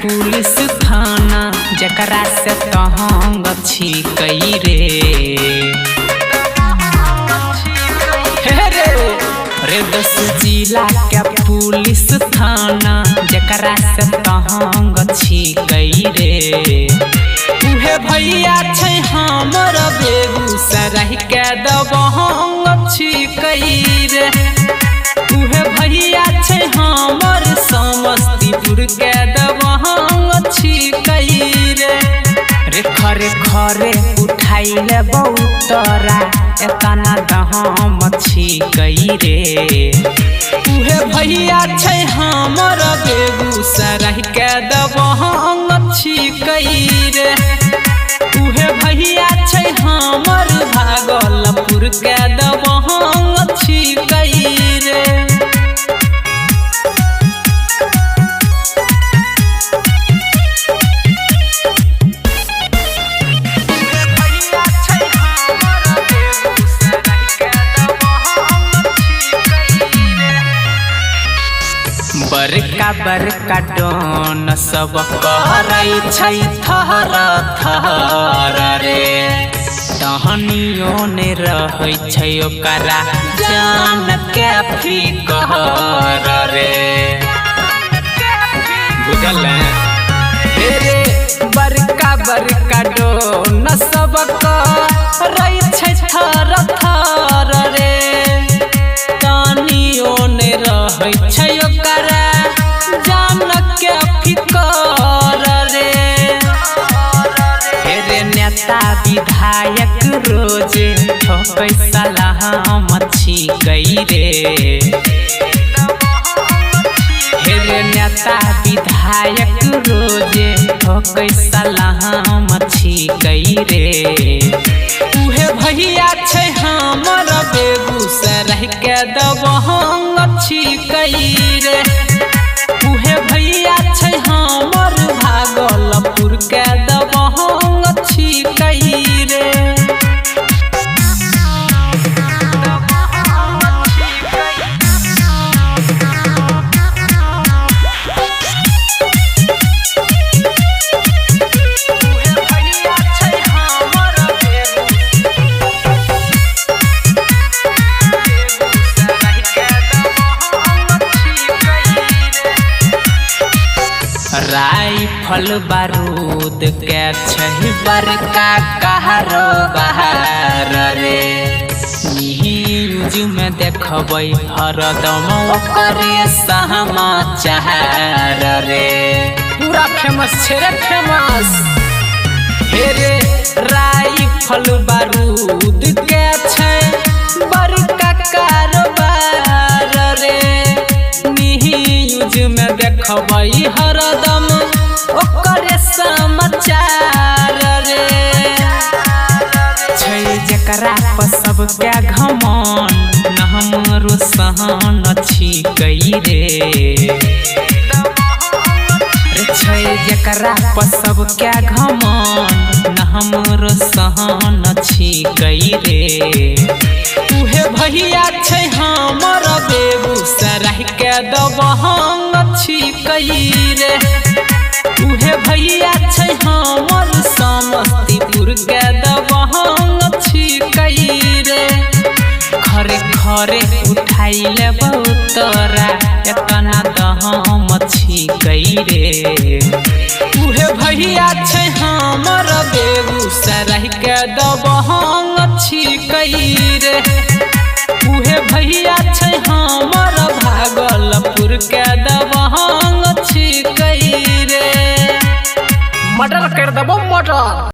Police थाना जकरा से तहंग छी कई रे 10 जिला के पुलिस थाना जकरा से तहंग छी कई रे उहे भैया छै हमर बेगूसराय के दबंग छी कई रे उहे भैया छै हमर समस्तीपुर के दबंग छी कई रे खरे खरे उठाइले बहुतरा एतना दहम छी कई रे उहे भैया छै हमर बेगूसराय के दबंग छी कई रे उहे भैया छै हमर भागलपुर के दबंग छी कई रे। बड़का बड़का डोन सब कहरै छै थर थर रे टहनियो ने रहै छै ओकरा जान के फिकर रे बुझल रे बड़का बड़का डोन सब कहरै छै थर थर रे टहनियो ने रहै छै ओकरा जान के फिकर रे नेता विधायक रोज ठोकै सलाम छी गई रे नेता विधायक रोज ठोकै सलाम छी गई रे उहे भैया छै हमर बेगूसराय के दबंग छी गई रे उहे भैया छै हमर भागलपुर के दबंग छी कई रे। राइफल बारूद के छै बड़का कहरो बहार रे न्यूज में देखबै हरदम ओकरे समाचार रे पूरा फेमस छै रे फेमस रे राइफल बारूद के छै बड़का कारोबार रे न्यूज में देखबै हरदम ओकरे समाचार रे छै जकरा पर सबके घमंड न हमरो सहन छी कई रे छै जकरा पर सबके घमंड न हमरो सहन छी कई रे उहे भैया छै हमर बेगूसराय के दबंग छी कई रे उहे भैया छै हमर समस्तीपुर के दबंग छी कई रे खरे खरे उठाइले बहुतरा एतना दहम छी कई रे उहे भैया छै हमर बेगूसराय के दबंग छी कई रे उहे भैया छै हमर भागलपुर के दबंग छी कई रे। मर्डर कर देबो मर्डर।